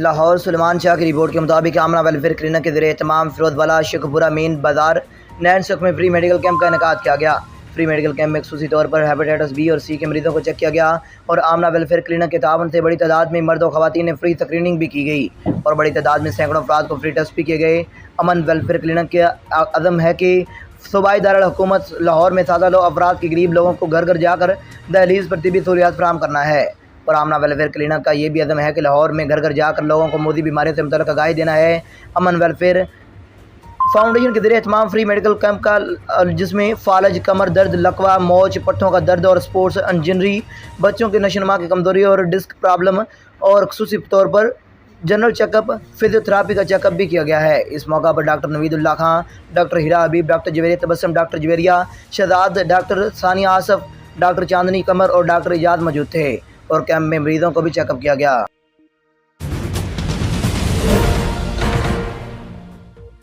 لاہور سلیمان شاہ کی رپورٹ کے مطابق آمنہ ویلفیئر کلینک کے زیر اہتمام فیروز والا شیخوپورہ مین بازار نین سکھ میں فری میڈیکل کیمپ کا انعقاد کیا گیا۔ فری میڈیکل کیمپ میں خصوصی طور پر ہیپاٹائٹس بی اور سی کے مریضوں کو چیک کیا گیا اور آمنہ ویلفیئر کلینک کے تعاون سے بڑی تعداد میں مرد و خواتین نے فری اسکریننگ بھی کی گئی اور بڑی تعداد میں سینکڑوں افراد کو فری ٹیسٹ بھی کیے گئے۔ امن ویلفیئر کلینک کا عزم ہے کہ صوبائی دارالحکومت لاہور میں سادہ لو افراد کے غریب لوگوں کو گھر گھر جا کر دہلیز پر طبی سہولیات فراہم کرنا ہے، اور آمنہ ویلفیئر کلینک کا یہ بھی عزم ہے کہ لاہور میں گھر گھر جا کر لوگوں کو موذی بیماریوں سے متعلق آگاہی دینا ہے۔ امن ویلفیئر فاؤنڈیشن کے زیر اہتمام فری میڈیکل کیمپ کا جس میں فالج، کمر درد، لکوہ، موچ، پٹھوں کا درد اور سپورٹس انجری، بچوں کے نشو و نما کی کمزوری اور ڈسک پرابلم اور خصوصی طور پر general check up, physiotherapy کا چیک اپ بھی کیا گیا ہے۔ اس موقع پر doctor Naveed Ullah Khan, doctor Hira Habib, doctor Javeria Tabassum, doctor Javeria Shahzad, doctor Sania Asif, doctor Chandni Qamar اور ڈاکٹر ایجاد موجود تھے اور کیمپ میں مریضوں کو بھی چیک اپ کیا گیا۔